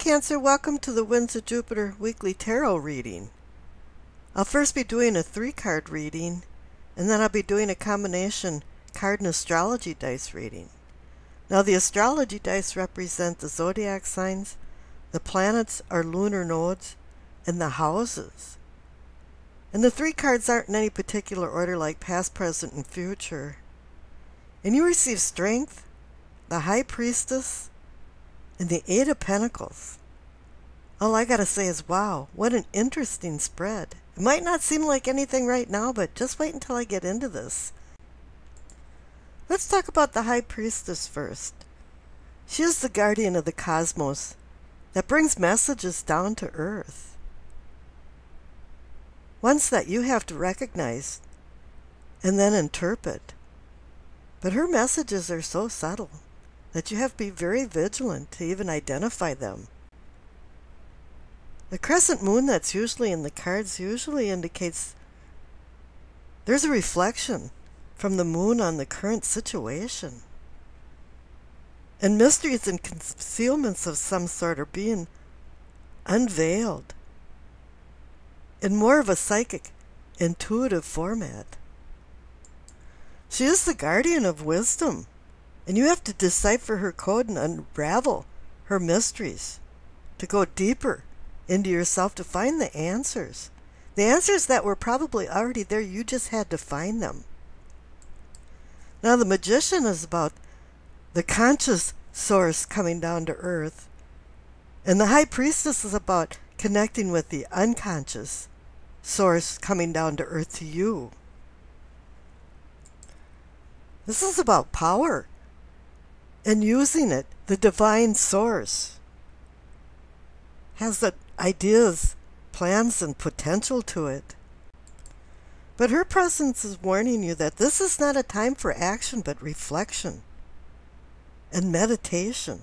Cancer. Welcome to the Winds of Jupiter weekly tarot reading. I'll first be doing a 3-card reading, and then I'll be doing a combination card and astrology dice reading. Now, the astrology dice represent the zodiac signs, the planets are lunar nodes, and the houses. And the 3 cards aren't in any particular order like past, present, and future. And you receive strength, the High Priestess, and the 8 of Pentacles. All I gotta say is, wow, what an interesting spread. It might not seem like anything right now, but just wait until I get into this. Let's talk about the High Priestess first. She is the guardian of the cosmos that brings messages down to earth. Ones that you have to recognize and then interpret. But her messages are so subtle that you have to be very vigilant to even identify them. The crescent moon that's usually in the cards usually indicates there's a reflection from the moon on the current situation. And mysteries and concealments of some sort are being unveiled in more of a psychic, intuitive format. She is the guardian of wisdom, and you have to decipher her code and unravel her mysteries to go deeper into yourself to find the answers. The answers that were probably already there, you just had to find them. Now, the Magician is about the conscious source coming down to earth, and the High Priestess is about connecting with the unconscious source coming down to earth to you. This is about power and using it. The divine source has the ideas, plans, and potential to it. But her presence is warning you that this is not a time for action, but reflection and meditation.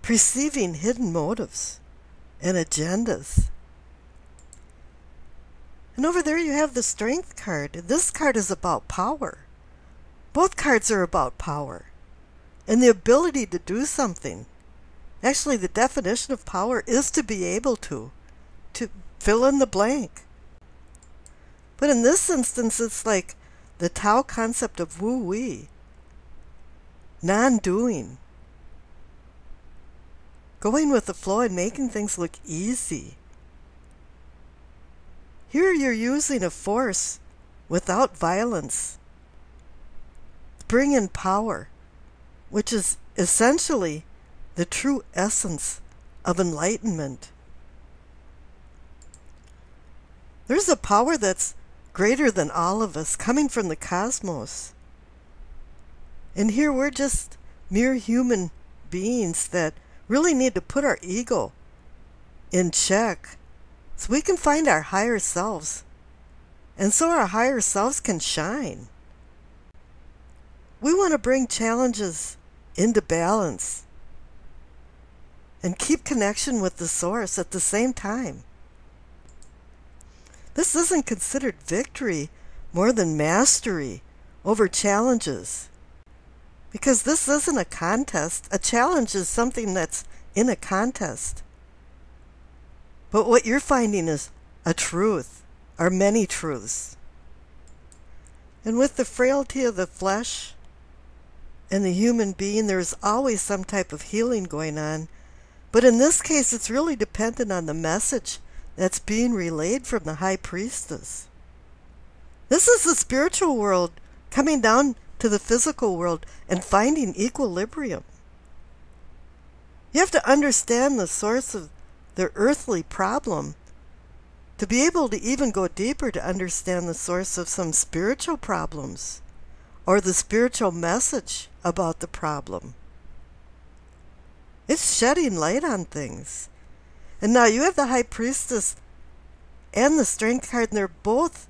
Perceiving hidden motives and agendas. And over there you have the Strength card. This card is about power. Both cards are about power and the ability to do something. Actually, the definition of power is to be able to fill in the blank. But in this instance, it's like the Tao concept of wu-wei, non-doing, going with the flow and making things look easy. Here you're using a force without violence. Bring in power, which is essentially the true essence of enlightenment. There's a power that's greater than all of us, coming from the cosmos. And here we're just mere human beings that really need to put our ego in check so we can find our higher selves, and so our higher selves can shine. We want to bring challenges into balance and keep connection with the source at the same time. This isn't considered victory more than mastery over challenges, because this isn't a contest. A challenge is something that's in a contest. But what you're finding is a truth, or many truths. And with the frailty of the flesh and the human being, there's always some type of healing going on. But in this case, it's really dependent on the message that's being relayed from the High Priestess. This is the spiritual world coming down to the physical world and finding equilibrium. You have to understand the source of the earthly problem to be able to even go deeper to understand the source of some spiritual problems or the spiritual message about the problem. It's shedding light on things. And now you have the High Priestess and the Strength card, and they're both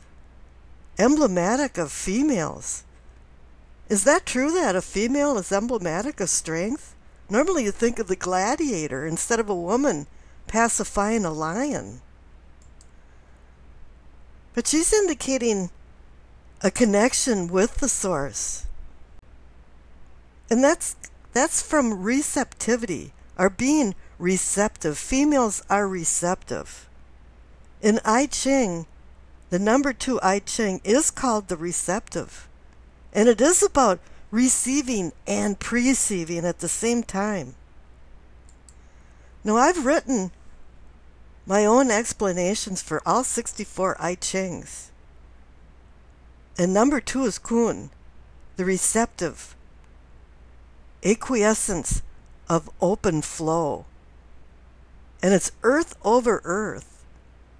emblematic of females. Is that true that a female is emblematic of strength? Normally you think of the gladiator instead of a woman pacifying a lion. But she's indicating a connection with the source. And that's from receptivity, are being receptive. Females are receptive. In I Ching, the number 2 I Ching is called the receptive. And it is about receiving and perceiving at the same time. Now, I've written my own explanations for all 64 I Chings. And number 2 is Kun, the receptive, acquiescence of open flow. And it's earth over earth,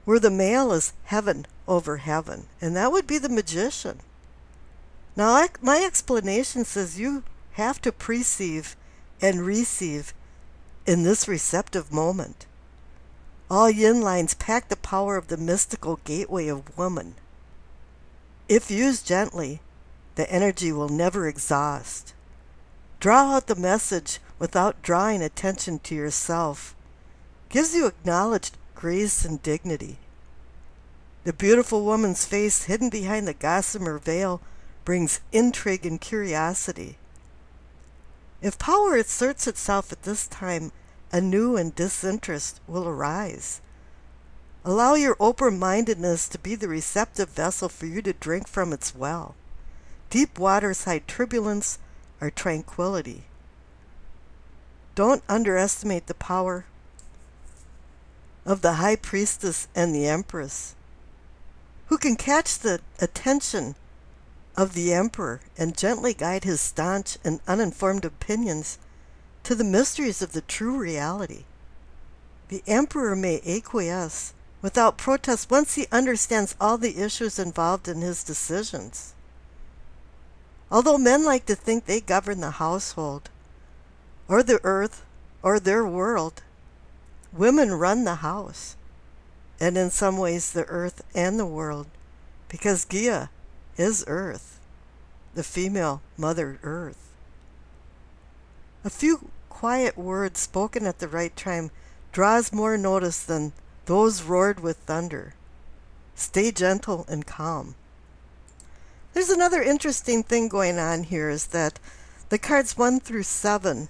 where the male is heaven over heaven. And that would be the magician. Now, my explanation says you have to perceive and receive in this receptive moment. All yin lines pack the power of the mystical gateway of woman. If used gently, the energy will never exhaust. Draw out the message without drawing attention to yourself. Gives you acknowledged grace and dignity. The beautiful woman's face hidden behind the gossamer veil brings intrigue and curiosity. If power asserts itself at this time, anew and disinterest will arise. Allow your open-mindedness to be the receptive vessel for you to drink from its well. Deep waters hide turbulence or tranquility. Don't underestimate the power of the High Priestess and the Empress, who can catch the attention of the Emperor and gently guide his staunch and uninformed opinions to the mysteries of the true reality. The Emperor may acquiesce without protest once he understands all the issues involved in his decisions. Although men like to think they govern the household, or the earth, or their world, women run the house, and in some ways the earth and the world, because Gaia is earth, the female Mother Earth. A few quiet words spoken at the right time draws more notice than those roared with thunder. Stay gentle and calm. There's another interesting thing going on here, is that the cards 1 through 7,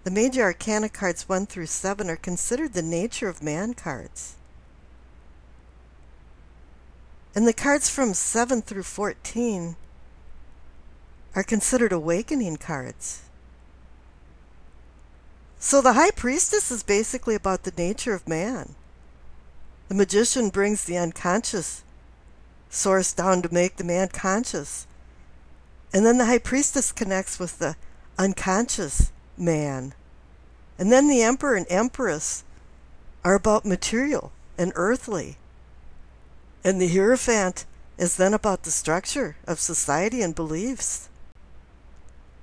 the major arcana cards 1 through 7, are considered the nature of man cards. And the cards from 7 through 14 are considered awakening cards. So the High Priestess is basically about the nature of man. The magician brings the unconscious source down to make the man conscious. And then the High Priestess connects with the unconscious man. And then the Emperor and Empress are about material and earthly. And the Hierophant is then about the structure of society and beliefs.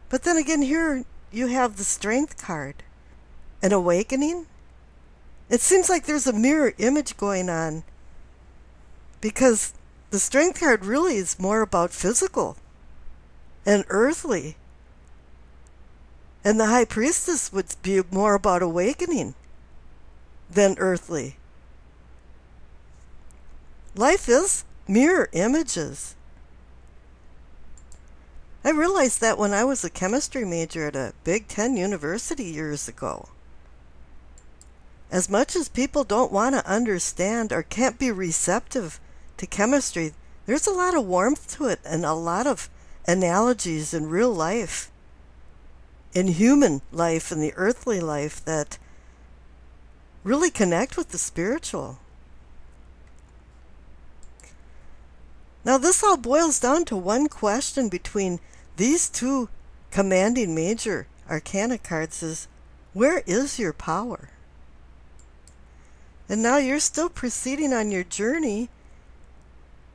But then again, here you have the Strength card. An awakening? It seems like there's a mirror image going on, because the Strength card really is more about physical and earthly. And the High Priestess would be more about awakening than earthly. Life is mirror images. I realized that when I was a chemistry major at a Big Ten university years ago. As much as people don't want to understand or can't be receptive to chemistry, there's a lot of warmth to it and a lot of analogies in real life, in human life and the earthly life, that really connect with the spiritual. Now, this all boils down to one question between these two commanding major arcana cards is, where is your power? And now you're still proceeding on your journey,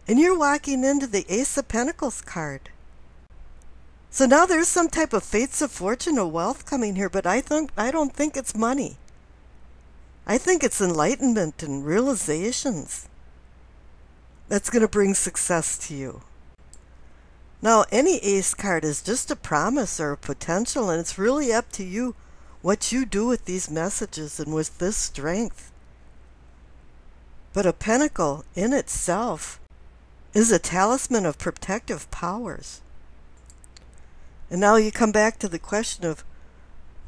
and you're walking into the Ace of Pentacles card. So now there's some type of fates of fortune or wealth coming here, but I don't think it's money. I think it's enlightenment and realizations that's going to bring success to you. Now, any Ace card is just a promise or a potential, and it's really up to you what you do with these messages and with this strength. But a pentacle in itself is a talisman of protective powers. And now you come back to the question of,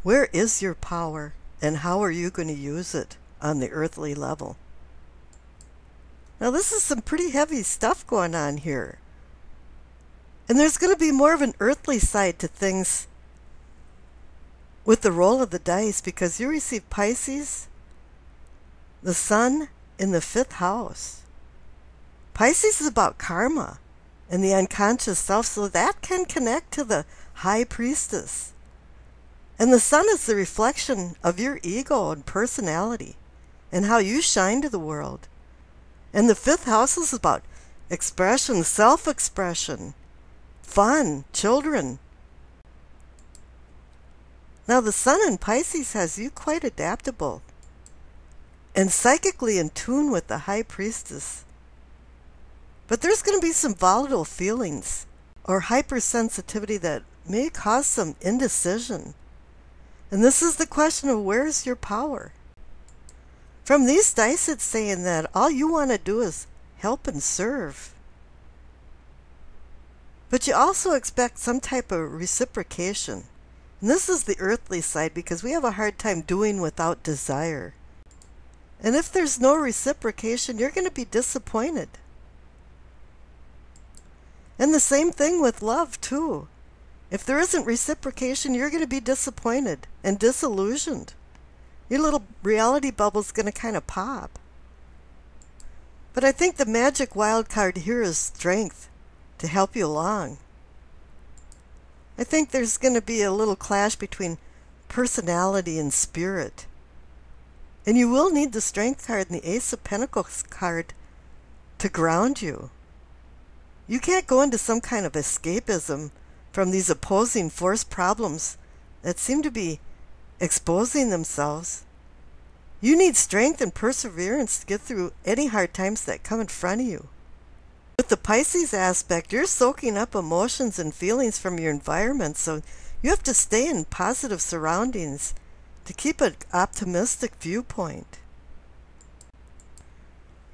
Where is your power, and how are you going to use it on the earthly level? Now, this is some pretty heavy stuff going on here. And there's going to be more of an earthly side to things with the roll of the dice, because you receive Pisces, the sun in the 5th house. Pisces is about karma and the unconscious self, so that can connect to the High Priestess. And the sun is the reflection of your ego and personality and how you shine to the world. And the 5th house is about expression, self-expression, fun, children. Now the sun in Pisces has you quite adaptable and psychically in tune with the High Priestess. But there's going to be some volatile feelings or hypersensitivity that may cause some indecision. And this is the question of, where's your power? From these dice, it's saying that all you want to do is help and serve. But you also expect some type of reciprocation. And this is the earthly side, because we have a hard time doing without desire. And if there's no reciprocation, you're going to be disappointed. And the same thing with love, too. If there isn't reciprocation, you're going to be disappointed and disillusioned. Your little reality bubble's going to kind of pop. But I think the magic wild card here is strength to help you along. I think there's going to be a little clash between personality and spirit. And you will need the Strength card and the Ace of Pentacles card to ground you. You can't go into some kind of escapism from these opposing force problems that seem to be exposing themselves. You need strength and perseverance to get through any hard times that come in front of you. With the Pisces aspect, you're soaking up emotions and feelings from your environment, so you have to stay in positive surroundings to keep an optimistic viewpoint.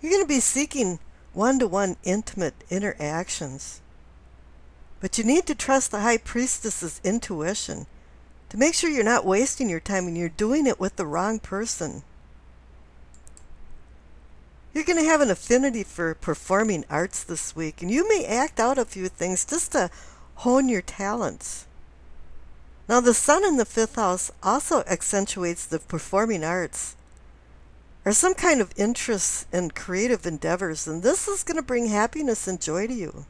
You're going to be seeking one-to-one intimate interactions. But you need to trust the High Priestess's intuition to make sure you're not wasting your time and you're doing it with the wrong person. You're going to have an affinity for performing arts this week, and you may act out a few things just to hone your talents. Now, the sun in the 5th house also accentuates the performing arts or some kind of interest in creative endeavors, and this is going to bring happiness and joy to you.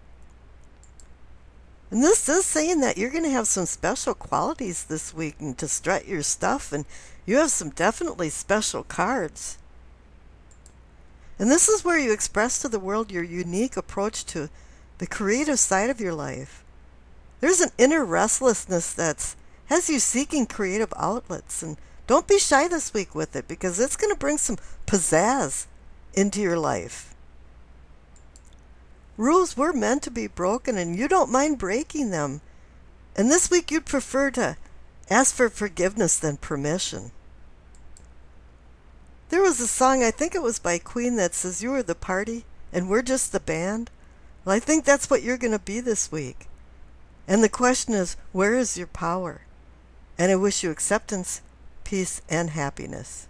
And this is saying that you're going to have some special qualities this week and to strut your stuff, and you have some definitely special cards. And this is where you express to the world your unique approach to the creative side of your life. There's an inner restlessness that has you seeking creative outlets, and don't be shy this week with it, because it's going to bring some pizzazz into your life. Rules were meant to be broken, and you don't mind breaking them. And this week you'd prefer to ask for forgiveness than permission. There was a song, I think it was by Queen, that says, "You are the party and we're just the band." Well, I think that's what you're going to be this week. And the question is, where is your power? And I wish you acceptance, peace, and happiness.